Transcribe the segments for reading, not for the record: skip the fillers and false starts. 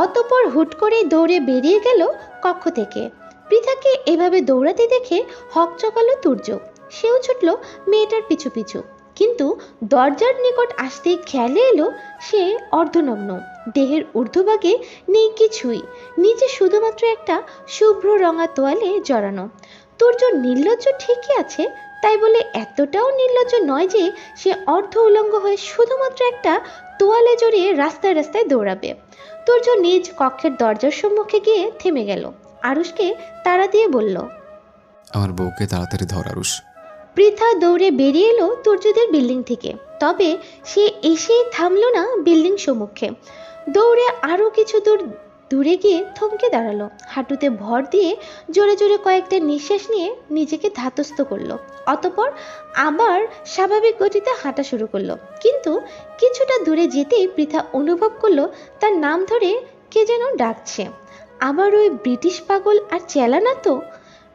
অতঃপর হুট করে দৌড়ে বেরিয়ে গেল কক্ষ থেকে। পৃথাকে এভাবে দৌড়াতে দেখে হকচকালো তুর্য। সেও ছুটল মেয়েটার পিছু পিছু, কিন্তু দরজার নিকট আসতেই খেয়ালে এলো সে অর্ধনগ্ন, দেহের ঊর্ধ্বভাগে নেই কিছুই, নিচে শুধুমাত্র একটা শুভ্র রঙা তোয়ালে জড়ানো। তুর্য নির্লজ্জ ঠিকই আছে, তাই বলে এতটাও নির্লজ্জ নয় যে সে অর্ধ উলঙ্গ হয়ে শুধুমাত্র একটা তোয়ালে জড়িয়ে রাস্তায় রাস্তায় দৌড়াবে। তুর্য নিজ কক্ষের দরজার সম্মুখে গিয়ে থেমে গেল। আরুষকে তাড়া দিয়ে বলল, আমার বউকে তাড়াতাড়ি ধর আরুষ। পৃথা দৌড়ে বেরিয়ে এলো তুর্যদের বিল্ডিং থেকে, তবে সে এসেই থামলো না বিল্ডিং সম্মুখে। দৌড়ে আরো কিছু দূরে গিয়ে থমকে দাঁড়ালো, হাঁটুতে ভর দিয়ে জোরে জোরে কয়েকটা নিঃশ্বাস নিয়ে নিজেকে ধাতস্থ করলো। অতঃপর আবার স্বাভাবিক গতিতে হাঁটা শুরু করলো, কিন্তু কিছুটা দূরে যেতেই পৃথা অনুভব করলো তার নাম ধরে কে যেন ডাকছে। আবার ওই ব্রিটিশ পাগল আর চেলা না তো?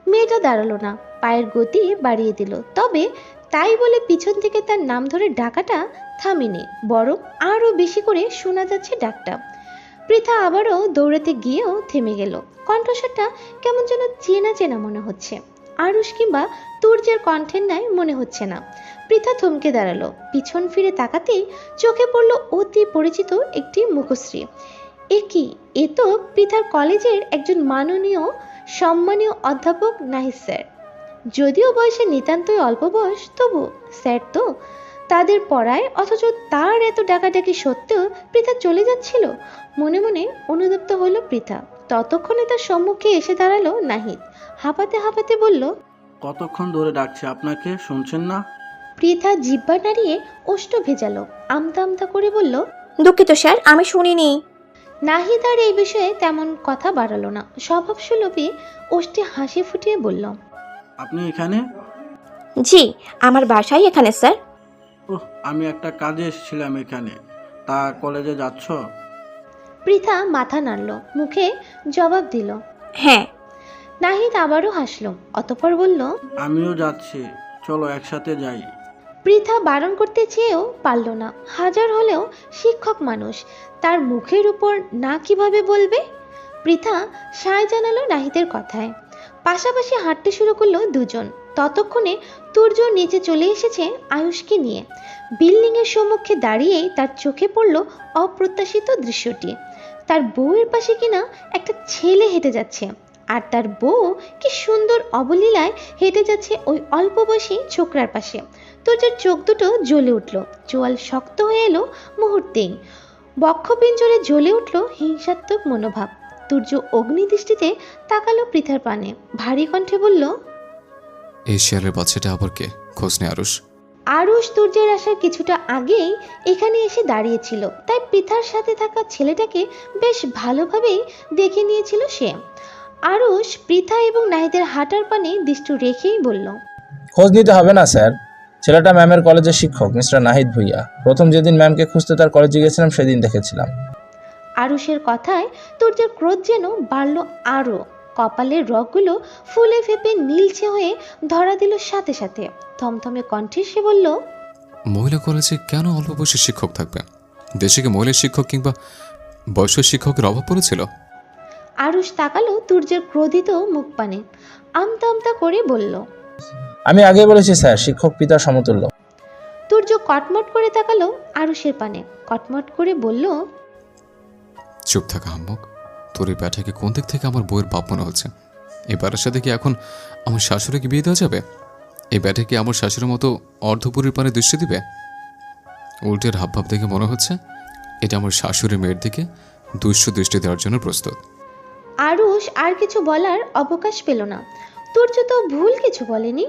মেয়েটা দাঁড়ালো না, পায়ের গতি বাড়িয়ে দিল, তবে তাই বলে পিছন থেকে তার নাম ধরে ডাকাটা থামেনি, বরং আরো বেশি করে শোনা যাচ্ছে ডাকটা। পৃথা আবারও দৌড়াতে গিয়েও থেমে গেল। কণ্ঠস্বরটা কেমন যেন চেনা চেনা মনে হচ্ছে, আরুষ কিংবা তুর্যের কণ্ঠের ন্যায় মনে হচ্ছে না। পৃথা থমকে দাঁড়ালো, পিছন ফিরে তাকাতেই চোখে পড়ল অতি পরিচিত একটি মুখশ্রী। এ কি, এ তো পৃথার কলেজের একজন মাননীয় সম্মানীয় অধ্যাপক নাহিদ স্যার। যদিও বয়সে নিতান্তই অল্প বয়স, তবু স্যার তো। তাদের পড়ায়, অথচ তার এত ডাকাডাকি সত্ত্বেও পৃথা চলে যাচ্ছিল। মনে মনে অনুতপ্ত হল পৃথা। ততক্ষণে তার সম্মুখে এসে দাঁড়ালো নাহিদ, হাঁপাতে হাঁপাতে বলল, কতক্ষণ ধরে ডাকছে আপনাকে, শুনছেন না? পৃথা জিহ্বা নাড়িয়ে ওষ্ঠ ভেজালো, আমতা আমতা করে বলল, দুঃখিত স্যার, আমি শুনিনি। নাহিদ আর এই বিষয়ে তেমন কথা বাড়ালো না, স্বভাবসুলভে ওষ্ঠে হাসি ফুটিয়ে বলল, আপনি এখানে? জি, আমার বাসাই এখানে স্যার। ওহ, আমি একটা কাজে এসেছিলাম এখানে। তা কলেজে যাচ্ছ? পৃথা মাথা নাড়ল, মুখে জবাব দিল। হ্যাঁ। নাহিদ আবারও হাসলো, অতঃপর বলল, আমিও যাচ্ছি, চলো একসাথে যাই। পৃথা বারণ করতে চেয়েও পারল না। হাজার হলেও শিক্ষক মানুষ, তার মুখের উপর না কিভাবে বলবে। পৃথা সায় জানালো নাহিদের কথায়। পাশাপাশি হাঁটতে শুরু করলো দুজন। ততক্ষণে তুর্য নিচে চলে এসেছে আয়ুষকে নিয়ে। বিল্ডিং এর সম্মুখে দাঁড়িয়েই তার চোখে পড়ল অপ্রত্যাশিত দৃশ্যটি। তার বউয়ের পাশে কিনা একটা ছেলে হেঁটে যাচ্ছে, আর তার বউ কি সুন্দর অবলীলায় হেঁটে যাচ্ছে ওই অল্প বয়সী ছোকরার পাশে। তুর্যের চোখ দুটো জ্বলে উঠল, চোয়াল শক্ত হয়ে এলো মুহূর্তেই। বক্ষপিঞ্জরে জ্বলে উঠল হিংসাত্মক মনোভাব। তুর্য অগ্নিদৃষ্টিতে তাকালো পৃথার পানে, ভারী কণ্ঠে বলল, এই শিয়ালের বাচ্চাটা আবার কে? খোঁজ নে আরুষ। আরুষ তুর্যের আসার কিছুটা আগেই এখানে এসে দাঁড়িয়েছিল, তাই পৃথার সাথে থাকা ছেলেটাকে বেশ ভালোভাবেই দেখে নিয়েছিল সে। আরুষ পৃথা এবং নাহিদের হাঁটার পানে দৃষ্টি রেখেই বলল, খোঁজ নিতে হবে না স্যার, ছেলেটা ম্যামের কলেজের শিক্ষক মিস্টার নাহিদ ভুইয়া। প্রথম যেদিন ম্যামকে খুঁজতে তার কলেজে গেছিলাম সেদিন দেখেছিলাম। আরুষের কথায় তুর্যের ক্রোধ যেন বাড়ল আরো। কপালের রগগুলো ফুলে ফেপে নীলচে হয়ে ধরা দিল সাথে সাথে। থমথমে কণ্ঠে সে বলল, মহিলা কলেজে কেন অল্প বয়সী শিক্ষক থাকবে? দেশে কি মহিলা শিক্ষক কিংবা বয়স্ক শিক্ষকের অভাব পড়েছিল? আরুষ তাকালো তুর্যের ক্রোধিত মুখ পানে, আমতা আমতা করে বলল, আমি আগে বলেছি স্যার, শিক্ষক পিতার সমতুল্য। তুর্য কটমট করে তাকালো আরুষের পানে, কটমট করে বলল, চুপ থাকা হাম্মক। তোর এই ব্যাটাকে কোন দিক থেকে আমার বউয়ের বাপ মনে হচ্ছে? এই ব্যাটার সাথে কি এখন আমার শাশুড়িকে বিয়ে দেওয়া যাবে? এই ব্যাটা কি আমার শাশুড়ির মতো অর্ধপুরীর পানে দৃষ্টি দিবে? উল্টের হাবভাব দেখে মনে হচ্ছে এটা আমার শাশুড়ির মেয়ের দিকে দুষ্ট দৃষ্টি দেওয়ার জন্য প্রস্তুত। আরুষ আর কিছু বলার অবকাশ পেল না। তুর্য তো ভুল কিছু বলেনি,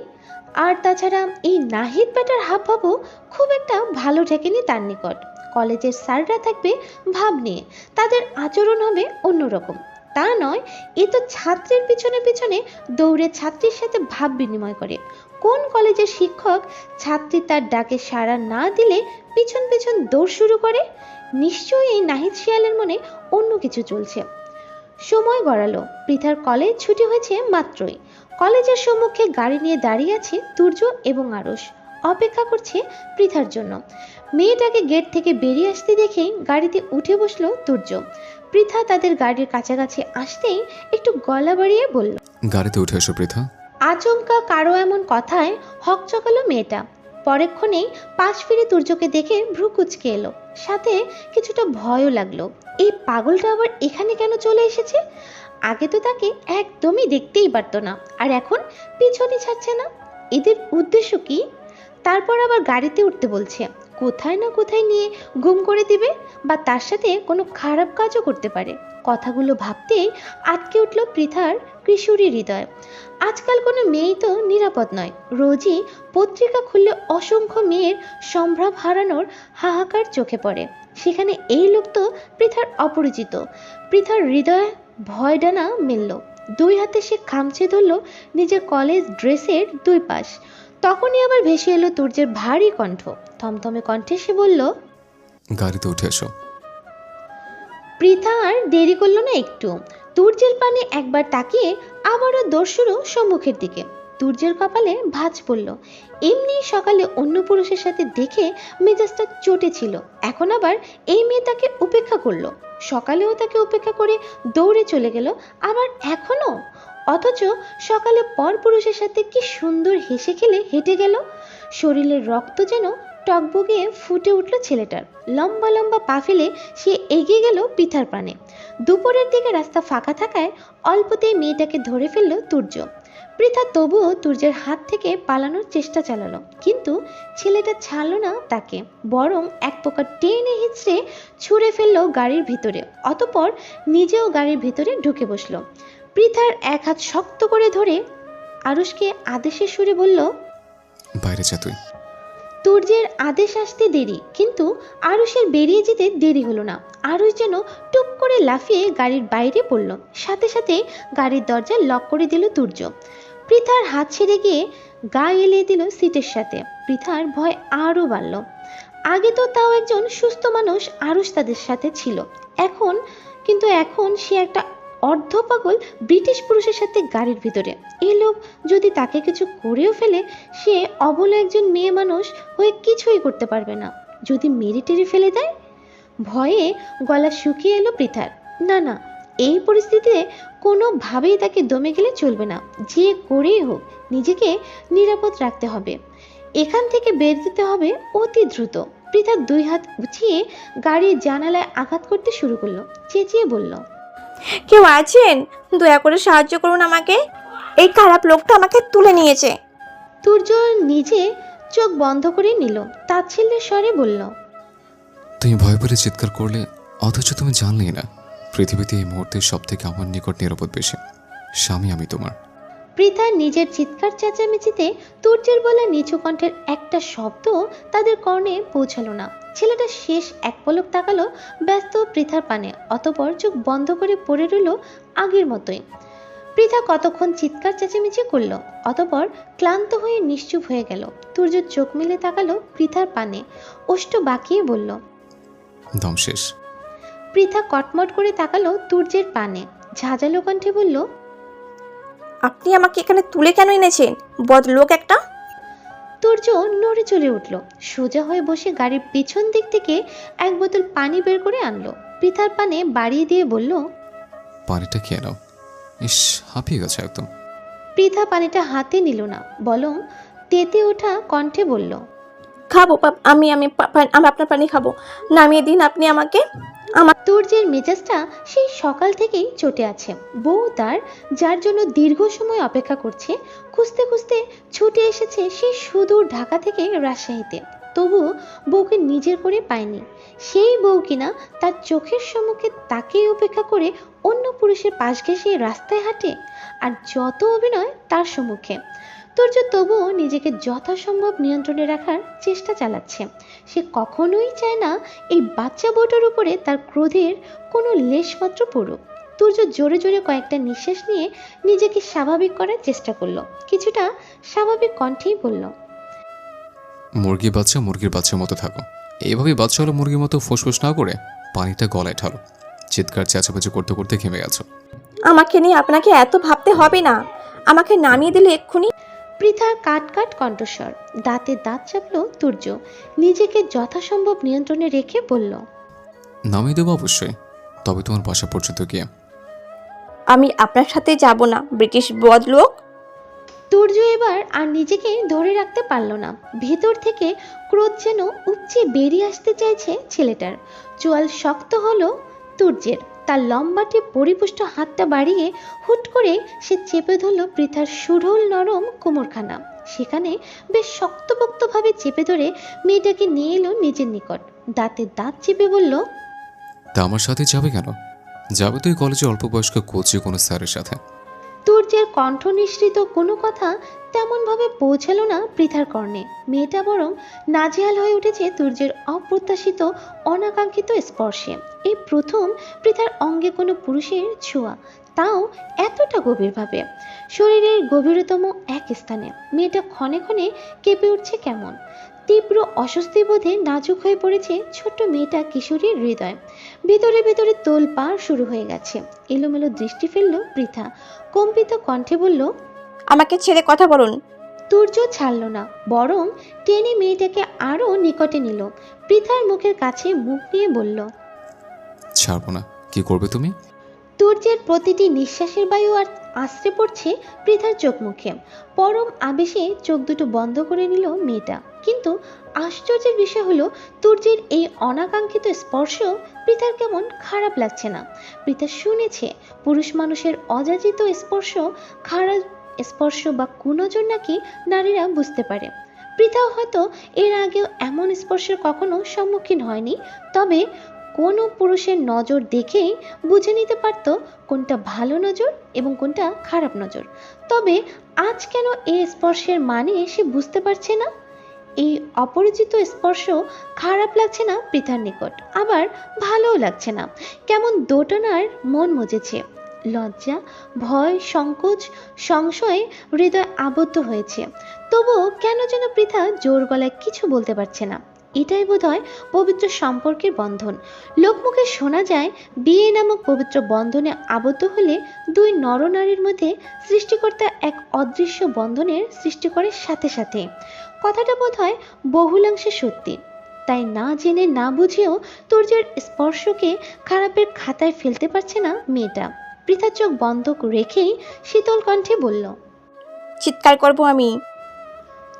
আর তাছাড়া এই নাহিদ বেটার হাবভাবও খুব একটা ভালো ঠেকেনি তার নিকট। কলেজের স্যাররা থাকবে ভাব নিয়ে, তাদের আচরণ হবে অন্যরকম। তা নয়, এ তো ছাত্রের পিছনে পিছনে দৌড়ে ছাত্রীর সাথে ভাব বিনিময় করে। কোন কলেজের শিক্ষক ছাত্রী তার ডাকে সাড়া না দিলে পিছন পিছন দৌড় শুরু করে? নিশ্চয়ই এই নাহিদ শিয়ালের মনে অন্য কিছু চলছে। সময় গড়ালো, পৃথার কলেজ ছুটি হয়েছে মাত্রই। কলেজের সম্মুখে গাড়ি নিয়ে দাঁড়িয়ে আছে তুর্য এবং আরুষ। অপেক্ষা করছে পৃথার জন্য। মেয়েটাকে গেট থেকে বেরিয়ে আসতে দেখেই গাড়িতে উঠে বসলো তুর্য। পৃথা তাদের গাড়ির কাছাকাছি আসতেই একটু গলা বাড়িয়ে বলল, গাড়িতে উঠে এসো পৃথা। আচমকা কারো এমন কথায় হকচকালো মেয়েটা। পরেক্ষণেই পাশ ফিরে তুর্যকে দেখে ভ্রু কুঁচকে এলো, সাথে কিছুটা ভয়ও লাগলো। এই পাগলটা আবার এখানে কেন চলে এসেছে? আগে তো তাকে একদমই দেখতেই পারতো না, আর এখন পিছনই ছাড়ছে না। এদের উদ্দেশ্য কি? তারপর আবার গাড়িতে উঠতে বলছে, কোথায় না কোথায় নিয়ে গুম করে দিবে, বা তার সাথে কোনো খারাপ কাজও করতে পারে। কথাগুলো ভাবতেই আটকে উঠল পৃথার কিশোরী হৃদয়। আজকাল কোনো মেয়েই তো নিরাপদ নয়। রোজই পত্রিকা খুললে অসংখ্য মেয়ের সম্ভ্রম হারানোর হাহাকার চোখে পড়ে, সেখানে এই লোক তো পৃথার অপরিচিত। পৃথার হৃদয় ভয় ডানা মেলল। দুই হাতে সে খামচে ধরল নিজের কলেজ ড্রেসের দুই পাশ। তখনই আবার ভেসে এলো তুর্যের ভারী কণ্ঠ। থমথমে কণ্ঠে সে বলল, গাড়িতে উঠে এসো। পৃথা আর দেরি করলো না একটু। তুর্যের পানে একবার তাকিয়ে আবারও দৌড় শুরু সম্মুখের দিকে। তুর্যের কপালে ভাঁজ পড়ল। এমনি সকালে অন্য পুরুষের সাথে দেখে মেজাজটা চটে ছিল, এখন আবার এই মেয়ে তাকে উপেক্ষা করলো। সকালেও তাকে উপেক্ষা করে দৌড়ে চলে গেল, আবার এখনো। অথচ সকালে পর পুরুষের সাথে কি সুন্দর হেসে খেলে হেঁটে গেল। শরীরের রক্ত যেন টকবগিয়ে ফুটে উঠল ছেলেটার। লম্বা লম্বা পা ফেলে সে এগিয়ে গেল পৃথার পানে। দুপুরের দিকে রাস্তা ফাঁকা থাকায় অল্পতেই মেয়েটাকে ধরে ফেলল তুর্য। পৃথা তবুও তুর্যের হাত থেকে পালানোর চেষ্টা চালালো, কিন্তু ছেলেটা ছাড়লো না তাকে, বরং এক প্রকার টেনে হিঁচড়ে ছুঁড়ে ফেললো গাড়ির ভিতরে। অতঃপর নিজেও গাড়ির ভিতরে ঢুকে বসলো। পৃথার এক হাত শক্ত করে ধরে আরুষকে আদেশের সুরে বলল, বাইরে যা তুই। তুর্যের আদেশ আসতে দেরি, কিন্তু আরুষের বেরিয়ে যেতে দেরি হলো না। আরুষ যেন টুক করে লাফিয়ে গাড়ির বাইরে পড়ল, সাথে সাথে গাড়ির দরজা লক করে দিল তুর্য। পৃথার হাত ছেড়ে গিয়ে গা এলিয়ে দিল সিটের সাথে। পৃথার ভয় আরও বাড়ল। আগে তো তাও একজন সুস্থ মানুষ আরুষ তাদের সাথে ছিল, এখন সে একটা অর্ধপাগল ব্রিটিশ পুরুষের সাথে গাড়ির ভিতরে। এই লোক যদি তাকে কিছু করেও ফেলে, সে অবলা একজন মেয়ে মানুষ হয়ে কিছুই করতে পারবে না। যদি মেরে টেরে ফেলে দেয়? ভয়ে গলা শুকিয়ে এলো পৃথার। না না, এই পরিস্থিতিতে কোনোভাবেই তাকে দমে গেলে চলবে না। যে করেই হোক নিজেকে নিরাপদ রাখতে হবে। এখান থেকে বের দিতে হবে অতি দ্রুত। পৃথা দুই হাত উঁচিয়ে গাড়ির জানালায় আঘাত করতে শুরু করলো, চেঁচিয়ে বলল, কেউ আছেন? দয়া করে সাহায্য করুন আমাকে। এই খারাপ লোকটা আমাকে তুলে নিয়েছে। তুর্য নিজে চোখ বন্ধ করে নিল, তাচ্ছিল্যের স্বরে বলল, তুমি ভয় পেলে চিৎকার করলে, অথচ তুমি জানলেই না পৃথিবীতে এই মুহূর্তে সব থেকে আমার নিকট নিরাপদ বেশি স্বামী আমি তোমার। পৃথা নিজের চিৎকার চেঁচামেচিতে তুর্যের বলা নিচু কণ্ঠের একটা শব্দ তাদের কর্ণে পৌঁছালো না। ছেলেটা শেষ এক পলক তাকালো ব্যস্ত পৃথার পানে, অতঃপর চোখ বন্ধ করে পড়ে রইল আগের মতোই। পৃথা কতক্ষণ চিৎকার চেঁচামেচি করলো, অতঃপর ক্লান্ত হয়ে নিশ্চুপ হয়ে গেল। তুর্য চোখ মেলে তাকালো পৃথার পানে, ওষ্ঠ বাঁকিয়ে বলল, দম শেষ। পৃথা কটমট করে তাকালো তুর্যের পানে, ঝাঁঝালো কণ্ঠে বলল, আপনি আমাকে এখানে তুলে কেন এনেছেন, বদলোক একটা? তুর্য নড়ে চলে উঠল, সোজা হয়ে বসে গাড়ির পিছন দিক থেকে এক বোতল পানি বের করে আনলো। পৃথার পানে বাড়িয়ে দিয়ে বলল, পানিটা খেয়ে নাও। ইস, হাঁপিয়ে গেছে একদম। পৃথা পানিটা হাতে নিল না, বরং তেতে ওঠা কণ্ঠে বলল, খাবো আমি আপনার পানি খাবো, নামিয়ে দিন আপনি আমাকে। তুর্যের মেজাজটা সেই সকাল থেকেই চটে আছে। বউ তার, যার জন্য দীর্ঘ সময় অপেক্ষা করছে, খুঁজতে খুঁজতে ছুটে এসেছে সেই সুদূর ঢাকা থেকে রাজশাহীতে, তবু বউকে নিজের করে পায়নি। সেই বউ কিনা তার চোখের সম্মুখে তাকেই উপেক্ষা করে অন্য পুরুষের পাশ ঘেঁষে রাস্তায় হাঁটে, আর যত অভিনয় তার সম্মুখে। তুর্য তবুও নিজেকে যথাসম্ভব নিয়ন্ত্রণে রাখার চেষ্টা চালাচ্ছে। সে কখনোই চায় না এই বাচ্চা বউটার উপরে তার ক্রোধের কোনো লেশমাত্র পড়ুক। তুর্য জোরে জোরে কয়েকটা নিঃশ্বাস নিয়ে নিজেকে স্বাভাবিক করার চেষ্টা করলো, কিছুটা স্বাভাবিক কণ্ঠেই বলল, মুরগির বাচ্চার মতো থাকো। এইভাবে বাচ্চা হলো মুরগির মতো ফুসফুস না করে পানিটা গলায় ঢালো। চিৎকার চেঁচামেচি করতে করতে ঘেমে গেছো। আমাকে নিয়ে আপনাকে এত ভাবতে হবে না, আমাকে নামিয়ে দিলে এক্ষুনি। পৃথার কাট কাট কণ্ঠস্বর। দাঁতে দাঁত চাপলো তুর্য, নিজেকে যথাসম্ভব নিয়ন্ত্রণে রেখে বলল, নামিয়ে দেবো অবশ্যই, তবে তোমার বাসা পর্যন্ত গিয়ে। আমি আপনার সাথে যাব না, ব্রিটিশ বদলোক। তুর্য এবার আর নিজেকে ধরে রাখতে পারল না। ভেতর থেকে ক্রোধ যেন উপচে বেরিয়ে আসতে চাইছে ছেলেটার। চোয়াল শক্ত হলো তুর্যের। তার লম্বাটে পরিপুষ্ট হাতটা বাড়িয়ে হুট করে সে চেপে ধরল পৃথার সুঢল নরম কোমরখানা। সেখানে বেশ শক্তপোক্তভাবে চেপে ধরে মেয়েটাকে নিয়ে এলো নিজের নিকট। দাঁতে দাঁত চেপে বলল, তা আমার সাথে যাবে কেন? যাবে তো এই কলেজে অল্প বয়স্ক কোচে কোনো স্যারের সাথে। তুর্যের কণ্ঠ নিঃসৃত কোনো কথা তেমনভাবে পৌঁছালো না পৃথার কর্ণে। মেয়েটা বরং নাজেহাল হয়ে উঠেছে তুর্যের অপ্রত্যাশিত অনাকাঙ্ক্ষিত স্পর্শে। এই প্রথম পৃথার অঙ্গে কোনো পুরুষের ছোঁয়া, তাও এতটা গভীরভাবে, শরীরের গভীরতম এক স্থানে। মেয়েটা ক্ষণে ক্ষণে কেঁপে উঠছে কেমন। তীব্র অস্বস্তি বোধে নাজুক হয়ে পড়েছে ছোট্ট মেয়েটা কিশোরীর হৃদয়। ভেতরে ভেতরে তোলপাড় শুরু হয়ে গেছে। এলোমেলো দৃষ্টি ফেলল পৃথা, কম্পিত কণ্ঠে বলল, আমাকে ছেড়ে কথা বলুন। তুর্য ছাড়ল না, বরং টেনে মেয়েটাকে আরো নিকটে নিল। পৃথার মুখের কাছে মুখ নিয়ে বলল, ছাড়বো না। কি করবে তুমি? তুর্যের প্রতিটি নিঃশ্বাসের বায়ু আর আশ্রে পড়ছে পৃথার চোখ মুখে। পরম আবেশে চোখ দুটো বন্ধ করে নিল মেয়েটা। কিন্তু আশ্চর্যের বিষয় হলো, তুর্যের এই অনাকাঙ্ক্ষিত স্পর্শ পৃথার কেমন খারাপ লাগছে না। পৃথা শুনেছে পুরুষ মানুষের অযাচিত স্পর্শ খারাপ স্পর্শ বা কুনজর নাকি নারীরা বুঝতে পারে। পৃথাও হয়তো এর আগেও এমন স্পর্শের কখনো সম্মুখীন হয়নি, তবে কোনো পুরুষের নজর দেখেই বুঝে নিতে পারত কোনটা ভালো নজর এবং কোনটা খারাপ নজর। তবে আজ কেন এই স্পর্শের মানে সে বুঝতে পারছে না। এই অপরিচিত স্পর্শ খারাপ লাগছে না পৃথার নিকট, আবার ভালোও লাগছে না। কেমন দোটানার মন মজেছে। লজ্জা, ভয়, সংকোচ, সংশয়ে হৃদয় আবদ্ধ হয়েছে। তবুও কেন যেন পৃথা জোর গলায় কিছু বলতে পারছে না। এটাই বোধহয় পবিত্র সম্পর্কের বন্ধন। লোকমুখে শোনা যায়, বিয়ে নামক পবিত্র বন্ধনে আবদ্ধ হলে দুই নরনারীর মধ্যে সৃষ্টিকর্তা এক অদৃশ্য বন্ধনের সৃষ্টি করে সাথে সাথে। কথাটা বোধহয় বহুলাংশে সত্যি। তাই না জেনে না বুঝেও তুর্যের স্পর্শকে খারাপের খাতায় ফেলতে পারছে না মেয়েটা। পৃথা চোখ বন্ধ রেখেই শীতল কণ্ঠে বলল, চিৎকার করব আমি।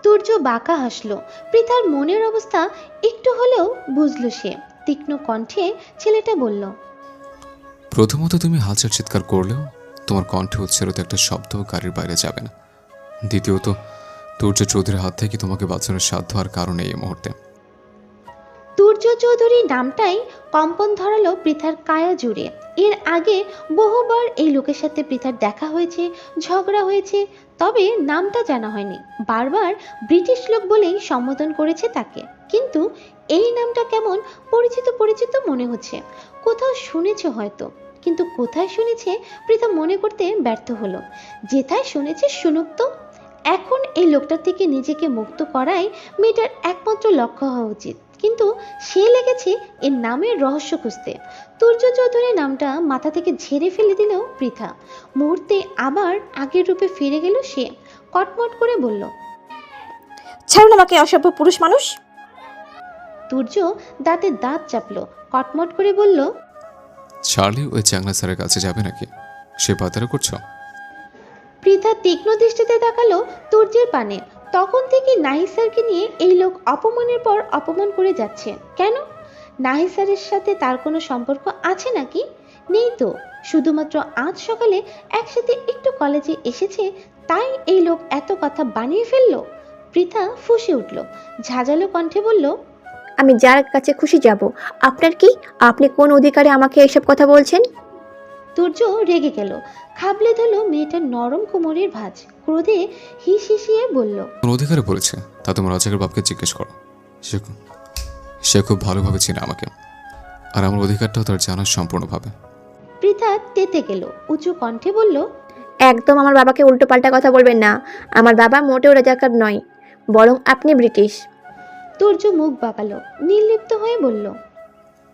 তুর্য বাঁকা হাসল। পৃথার মনের অবস্থা একটু হলেও বুঝল সে। তীক্ষ্ণ কণ্ঠে ছেলেটা বলল, প্রথমত তুমি হাজার চিৎকার করলেও তোমার কণ্ঠে উচ্চারিত একটা শব্দ গাড়ির বাইরে যাবে না। দ্বিতীয়ত, তুর্য চৌধুরীর হাত থেকে তোমাকে বাঁচানোর সাধ্য আর কারণে এই মুহূর্তে। তুর্য চৌধুরী নামটাই কম্পন ধরালো পৃথার কায়া জুড়ে। এর আগে বহুবার এই লোকের সাথে পৃথার দেখা হয়েছে, ঝগড়া হয়েছে, তবে নামটা জানা হয়নি। বারবার ব্রিটিশ লোক বলেই সম্বোধন করেছে তাকে, কিন্তু এই নামটা কেমন পরিচিত পরিচিত মনে হচ্ছে। কোথাও শুনেছে হয়তো, কিন্তু কোথায় শুনেছে পৃথা মনে করতে ব্যর্থ হলো। যেথায় শুনেছে শুনুক তো। এখন এই লোকটার থেকে নিজেকে মুক্ত করাই মেয়েটার একমাত্র লক্ষ্য হওয়া উচিত। কিন্তু সে লেগেছে এর নামের রহস্য খুঁজতে। তুর্য চৌধুরী নামটা মাথা থেকে ঝেড়ে ফেলে দিল পৃথা। মুহূর্তে আবার আগের রূপে ফিরে গেল সে। কটমট করে বলল, ছাড়ুন আমাকে, অসভ্য পুরুষ মানুষ। তুর্য দাঁতে দাঁত চাপলো, কটমট করে বলল, চার্লি ওই চ্যাংলা স্যারের কাছে যাবে নাকি? সে পাতারা করছো? পৃথা তীক্ষ্ণ দৃষ্টিতে তাকালো তুর্যের পানে। তখন থেকে নাহিদ স্যারকে নিয়ে এই লোক অপমানের পর অপমান করে যাচ্ছে কেন? নাহিদ স্যারের সাথে তার কোনো সম্পর্ক আছে নাকি? নেই তো। শুধুমাত্র আজ সকালে একসাথে একটু কলেজে এসেছে, তাই এই লোক এত কথা বানিয়ে ফেললো। পৃথা ফুঁসে উঠল, ঝাঁঝালো কণ্ঠে বলল, আমি যার কাছে খুশি যাব। আপনার কি? আপনি কোন অধিকারে আমাকে এইসব কথা বলছেন? তুর্য রেগে গেল, খাবলে ধরল মেয়েটার নরম কোমরের ভাঁজ। ক্রোধে হিস হিসিয়ে বলল, কোন অধিকারে বলেছে তা তোমার রাজাকের বাপকে জিজ্ঞেস করো। সে খুব ভালোভাবে চেনে আমাকে, আর আমার অধিকারটাও তার জানা সম্পূর্ণভাবে। পৃথা তেতে গেল, উঁচু কণ্ঠে বলল, একদম আমার বাবাকে উল্টোপাল্টা কথা বলবেন না। আমার বাবা মোটেও রাজাকার নয়, বরং আপনি ব্রিটিশ। তুর্য মুখ বাঁকালো, নির্লিপ্ত হয়ে বলল,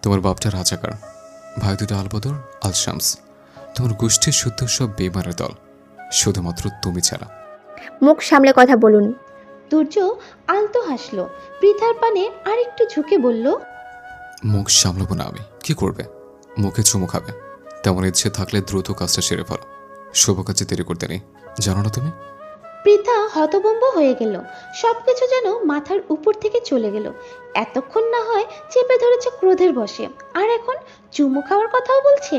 তোমার বাপটা রাজাকার, ভাই দুটো আলবদর আল শামস। তোমার গোষ্ঠীর শুদ্ধ সব বেমারের দল, শুধুমাত্র তুমি ছাড়া। মুখ সামলে কথা বলুন। তুর্য আলতো হাসলো। পৃথার পানে আরেকটু ঝুঁকে বলল, মুখ সামলাবো না আমি, কি করবে? মুখে চুমু খাবে? তেমন ইচ্ছে থাকলে দ্রুত কাজটা সেরে ফেলো, শুভ কাজে দেরি করতে নেই, জানো না তুমি? পৃথা হতভম্ব হয়ে গেল। সবকিছু যেন মাথার উপর থেকে চলে গেল। এতক্ষণ না হয় চেপে ধরেছে ক্রোধের বশে, আর এখন চুমু খাওয়ার কথাও বলছে।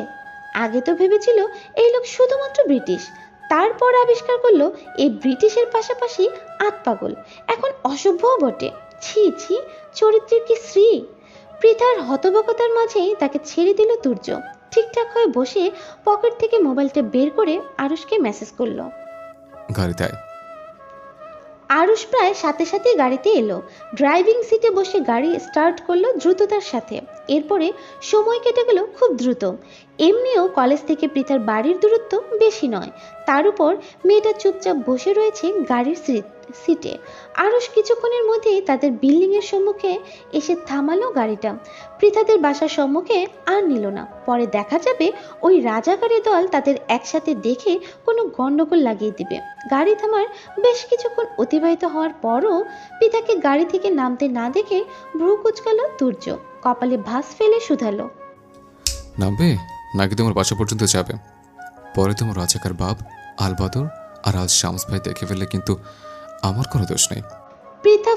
আগে তো ভেবেছিল এই লোক শুধুমাত্র ব্রিটিশ, তারপর আবিষ্কার করলো এই ব্রিটিশের পাশাপাশি আতপাগল, এখন অসভ্যও বটে। ছি ছি, চরিত্রের কি শ্রী! পৃথার হতভম্বতার মাঝেই তাকে ছেড়ে দিল তুর্য। ঠিকঠাক হয়ে বসে পকেট থেকে মোবাইলটা বের করে আরুষকে মেসেজ করলো। গাড়িতে আয়। আরুষ প্রায় সাথে সাথেই গাড়িতে এলো। ড্রাইভিং সিটে বসে গাড়ি স্টার্ট করলো দ্রুততার সাথে। এরপরে সময় কেটে গেল খুব দ্রুত। এমনিও কলেজ থেকে পৃথার বাড়ির দূরত্ব বেশি নয়, তার উপর মেয়েটা চুপচাপ বসে রয়েছে গাড়ির সিটে। আরুষ কিছুক্ষণের মধ্যেই তাদের বিল্ডিংয়ের সম্মুখে এসে থামালো গাড়িটা। পৃথাদের বাসার সম্মুখে আর নিল না। পরে দেখা যাবে ওই রাজাকারী দল তাদের একসাথে দেখে কোনো গন্ডগোল লাগিয়ে দিবে। গাড়ি থামার বেশ কিছুক্ষণ অতিবাহিত হওয়ার পরও পিতাকে গাড়ি থেকে নামতে না দেখে ভ্রু কুচকালো তুর্য। কপালে ভাঁজ ফেলে শুধালো, নামবে নাকি তোমার বাসা পর্যন্ত যাবে? পরে তোমার রাজাকার বাপ আলবাদর আর আজ শামস ভাই দেখে ফেললে কিন্তু আমার কোনো দোষ নেই। পৃথা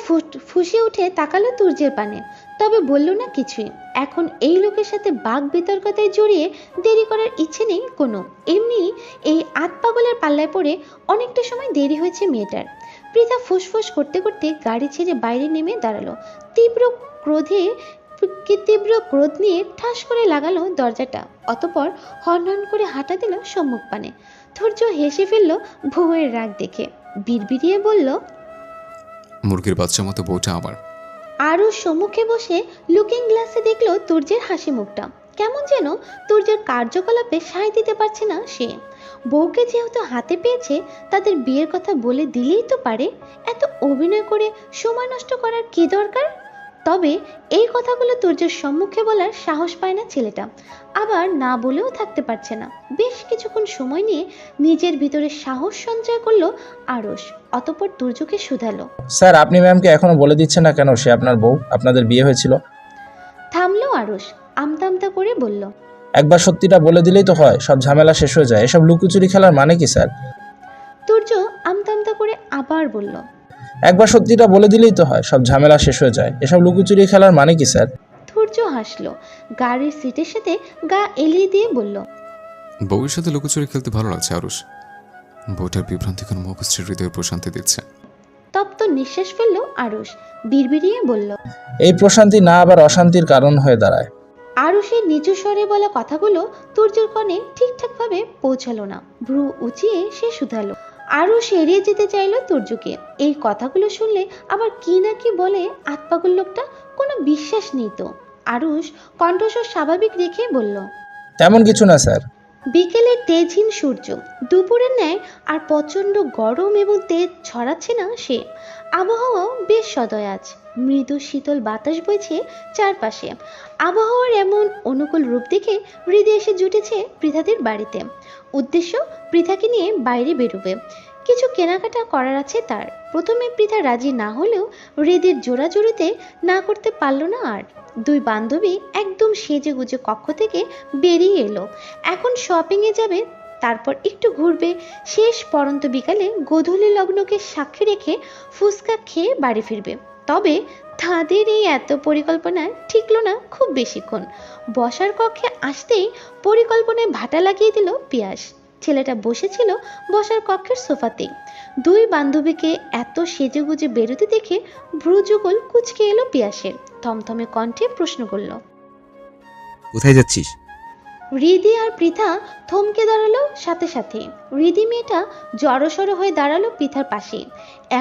ফুঁসে উঠে তাকালো তুর্যের পানে, তবে বলল না কিছুই। এখন এই লোকের সাথে বাঘ বিতর্কতায় জড়িয়ে দেরি করার ইচ্ছে নেই কোনো। এমনি এই আতপাগলের পাল্লায় পড়ে অনেকটা সময় দেরি হয়েছে মেয়েটার। পৃথা ফুসফুস করতে করতে গাড়ি ছেড়ে বাইরে নেমে দাঁড়ালো। তীব্র ক্রোধ নিয়ে ঠাস করে লাগালো দরজাটা। অতপর হনহন করে হাঁটা দিল সম্মুখ পানে। ধৈর্য হেসে ফেলল ভুয়ের রাগ দেখে, বিড়বিড়িয়ে বলল, মুরগির বাচ্চা মতো বউটা আমার। আরও সম্মুখে বসে লুকিং গ্লাসে দেখলো তুর্যের হাসি মুখটা। কেমন যেন তুর্যের কার্যকলাপে সায় দিতে পারছে না সে। বউকে যেহেতু হাতে পেয়েছে, তাদের বিয়ের কথা বলে দিলেই তো পারে। এত অভিনয় করে সময় নষ্ট করার কি দরকার? তবে এই কথাগুলো তুর্যের সম্মুখে বলার সাহস পায় না ছেলেটা, আবার না বলেও থাকতে পারছে না। বেশ কিছুক্ষণ সময় নিয়ে নিজের ভিতরে সাহস সঞ্চয় করলো আরশ। অতঃপর তুর্যকে শুধালো, স্যার, আপনি ম্যামকে এখনো বলে দিচ্ছেন না কেন সে আপনার বউ, আপনাদের বিয়ে হয়েছিল? থামলো আরশ, আমতা আমতা করে বলল, একবার সত্যিটা বলে দিলেই তো হয়, সব ঝামেলা শেষ হয়ে যায়। এসব লুকোচুরি খেলার মানে কি স্যার? তুর্য আমতা আমতা করে আবার বলল, একবার সত্যিটা বলে দিলেই তো হয়, সব ঝামেলা শেষ হয়ে যায়। এসব লুকোচুরি খেলার মানে কি স্যার? তুর্য হাসলো, গাড়ির সিটের সাথে গা এলিয়ে দিয়ে বলল, বউয়ের সাথে লুকোচুরি খেলতে ভালো লাগছে আরুষ। বউটার বিভ্রান্তিকর মুখশ্রী হৃদয়ে প্রশান্তি দিচ্ছে। তপ্ত নিঃশ্বাস ফেললো আরশ, বিড়বিড়িয়ে বলল। এই প্রশান্তি না আবার অশান্তির কারণ হয়ে দাঁড়ায়। আরশের নিচু স্বরে বলা কথাগুলো তুর্যের কানে ঠিকঠাকভাবে পৌঁছালো না। ভ্রু উঁচিয়ে সে শুধালো। আরশ এড়িয়ে যেতে চাইলো তুর্যকে। এই কথাগুলো শুনলে আবার কি না কি বলে আতপাগল লোকটা, কোনো বিশ্বাস নেই তো। আরশ কণ্ঠস্বর স্বাভাবিক রেখে বলল, তেমন কিছু না স্যার। বিকেলে তেজহীন সূর্য, দুপুরের ন্যায় আর প্রচণ্ড গরম এবং তেজ ছড়াচ্ছে না সে। আবহাওয়াও বেশ সদয় আজ। মৃদু শীতল বাতাস বইছে চারপাশে। আবহাওয়ার এমন অনুকূল রূপ দেখে হৃদয় এসে জুটেছে পৃথাদের বাড়িতে। উদ্দেশ্য পৃথাকে নিয়ে বাইরে বেরোবে, কিছু কেনাকাটা করার আছে তার। প্রথমে পৃথা রাজি না হলেও হৃদের জোড়াজুড়িতে না করতে পারল না আর। দুই বান্ধবী একদম সেজে গুজে কক্ষ থেকে বেরিয়ে এলো। এখন শপিংয়ে যাবে, তারপর একটু ঘুরবে। শেষ পরন্ত বিকালে গোধূলি লগ্নকে সাক্ষী রেখে ফুচকা খেয়ে বাড়ি ফিরবে। তবে তাদের এই এত পরিকল্পনা ঠিকলো না খুব বেশিক্ষণ। বসার কক্ষে আসতেই পরিকল্পনায় ভাটা লাগিয়ে দিল পিয়াস। ছেলেটা বসেছিল বসার কক্ষের সোফাতেই। দুই বান্ধবীকে এত সেজেগুজে বেরোতে দেখে ভ্রুযুগল কুচকে এলো পিয়াসের। থমথমে কণ্ঠে প্রশ্ন করল, কোথায় যাচ্ছিস? হৃদি আর পৃথা থমকে দাঁড়ালো সাথে সাথে। হৃদি মেয়েটা জড়সড় হয়ে দাঁড়ালো পৃথার পাশে।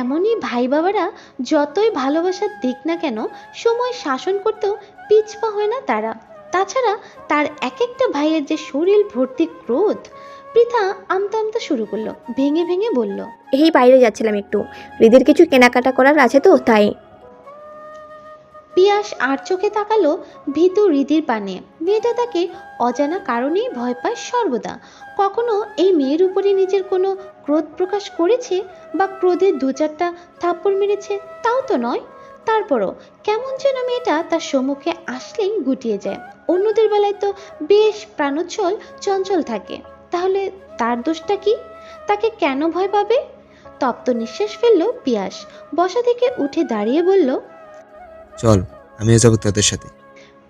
এমনই ভাই বাবারা যতই ভালোবাসার দিক না কেন, সময় শাসন করতেও পিছপা হয় না তারা। তাছাড়া তার এক একটা ভাইয়ের যে শরীর ভর্তি ক্রোধ। পৃথা আমতা আমতা শুরু করলো, ভেঙে ভেঙে বলল, এই বাইরে যাচ্ছিলাম একটু, হৃদের কিছু কেনাকাটা করার আছে তো তাই। পিয়াস আর চোখে তাকালো ভীতু হৃদির পানে। মেয়েটা তাকে অজানা কারণেই ভয় পায় সর্বদা। কখনো এই মেয়ের উপরে নিজের কোনো ক্রোধ প্রকাশ করেছে বা ক্রোধে দু চারটা থাপ্পড় মেরেছে? তাও তো নয়। তারপরও কেমন যেন মেয়েটা তার সম্মুখে আসলেই গুটিয়ে যায়। অন্যদের বেলায় তো বেশ প্রাণোচ্ছল চঞ্চল থাকে। তাহলে তার দোষটা কি? তাকে কেন ভয় পাবে? তপ্ত নিঃশ্বাস ফেলল পিয়াস। বসা থেকে উঠে দাঁড়িয়ে বলল, চল, আমিও যাবো তাদের সাথে।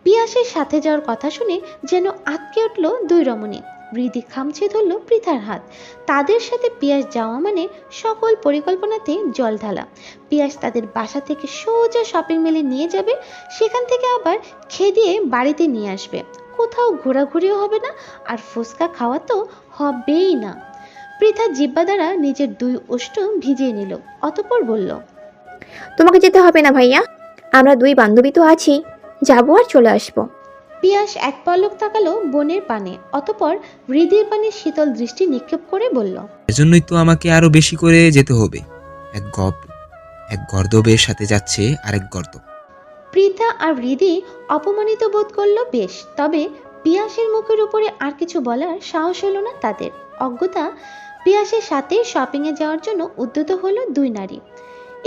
পিয়াসের সাথে যাওয়ার কথা শুনে যেন আটকে উঠল দুই রমণী। হৃদি খামছে ধরল পৃথার হাত। তাদের সাথে পিয়াস যাওয়া মানে সকল পরিকল্পনাতে জল ঢালা। পিয়াস তাদের বাসা থেকে সোজা শপিং মলে নিয়ে যাবে, সেখান থেকে আবার খেদিয়ে বাড়িতে নিয়ে আসবে। কোথাও ঘোরাঘুরিও হবে না, আর ফুচকা খাওয়া তো হবেই না। পৃথা জিব্বা দ্বারা নিজের দুই ওষ্ঠ ভিজিয়ে নিল, অতঃপর বলল, তোমাকে যেতে হবে না ভাইয়া, আমরা দুই বান্ধবী তো আছি, যাবো আর চলে আসবো। পিয়াস এক পলক তাকালো বোনের পানে, অতঃপর হৃদির পানে শীতল দৃষ্টি নিক্ষেপ করে বলল, এজন্যই তো আমাকে আরো বেশি করে যেতে হবে। এক গর্দবের সাথে যাচ্ছে আরেক গর্দব। পৃথা আর হৃদি অপমানিত বোধ করলো বেশ, তবে পিয়াসের মুখের উপরে আর কিছু বলার সাহস হলো না তাদের। অজ্ঞতা পিয়াসের সাথে শপিংয়ে যাওয়ার জন্য উদ্যত হলো দুই নারী।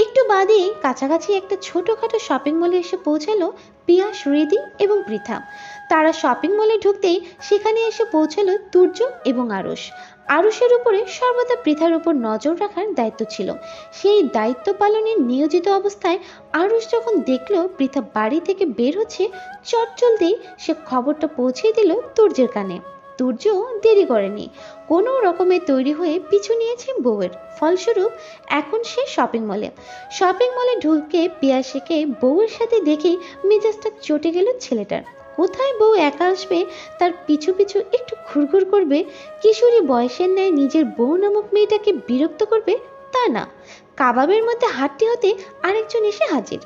একটু বাদেই কাছাকাছি একটা ছোটখাটো শপিং মলে এসে পৌঁছালো পিয়াস, হৃদি এবং পৃথা। তারা শপিং মলে ঢুকতেই সেখানে এসে পৌঁছালো তুর্য এবং আরুষ। আরুষের উপরে সর্বদা পৃথার উপর নজর রাখার দায়িত্ব ছিল। সেই দায়িত্ব পালনের নিয়োজিত অবস্থায় আরুষ যখন দেখলো পৃথা বাড়ি থেকে বের হচ্ছে, চটজলদি সে খবরটা পৌঁছে দিল তুর্যের কানে। তুর্য দেরি করেনি, কোনো রকমে তৈরি হয়ে পিছু নিয়েছে বউয়ের। ফলস্বরূপ এখন সে শপিং মলে ঢুকে পিয়াসেকে বউয়ের সাথে দেখেই মেজাজটা চটে গেল ছেলেটার। কোথায় বউ একা আসবে, তার পিছু পিছু একটু ঘুরঘুর করবে, কিশোরী বয়সের ন্যায় নিজের বউ নামক মেয়েটাকে বিরক্ত করবে, তা না। কাবাবের মধ্যে হাঁটতে হতে আরেকজন এসে হাজির।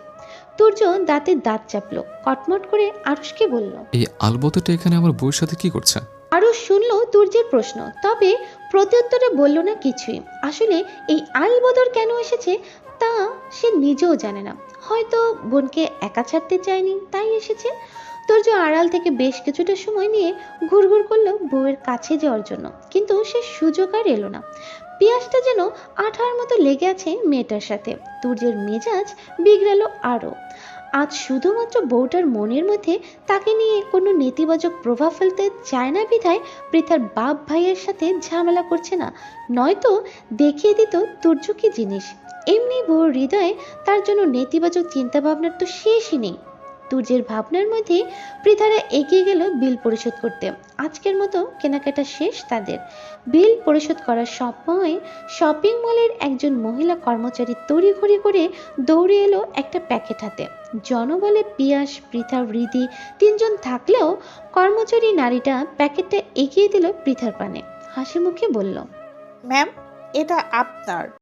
তুর্য দাঁতে দাঁত চাপলো, কটমট করে আরুষকে বলল, এই আলবতটা এখানে আমার বউয়ের সাথে কি করছে? আরুষ শুনল তুর্যের প্রশ্ন, তবে প্রত্যুত্তরে বলল না কিছুই। আসলে এই আলবদর কেন এসেছে তা সে নিজেও জানে না। হয়তো বোনকে একা ছাড়তে চায়নি, তাই এসেছে। তুর্য আড়াল থেকে বেশ কিছুটা সময় নিয়ে ঘুরঘুর করলো বউয়ের কাছে যাওয়ার জন্য, কিন্তু সে সুযোগ আর এলো না। পিয়াসটা যেন আঠার মতো লেগে আছে মেয়েটার সাথে। তুর্যের মেজাজ বিগড়ালো আরও। আজ শুধুমাত্র বউটার মনের মধ্যে তাকে নিয়ে কোনো নেতিবাচক প্রভাব ফেলতে চায় না বিধায় পৃথার বাপ ভাইয়ের সাথে ঝামেলা করছে না, নয়তো দেখিয়ে দিত তুর্য কি জিনিস। এমনি বউর হৃদয়ে তার জন্য নেতিবাচক চিন্তা ভাবনার তো শেষই নেই। তুর্যের ভাবনার মধ্যে পৃথারা এগিয়ে গেল বিল পরিশোধ করতে। আজকের মতো কেনাকাটা শেষ তাদের। বিল পরিশোধ করার সময় শপিং মলের একজন মহিলা কর্মচারী তড়িঘড়ি করে দৌড়ে এলো একটা প্যাকেট হাতে। জনবলে পিয়াস, পৃথা, হৃদি তিনজন থাকলেও কর্মচারী নারীটা প্যাকেটটা এগিয়ে দিল পৃথার পানে, হাসি মুখে বলল, ম্যাম, এটা আপনার।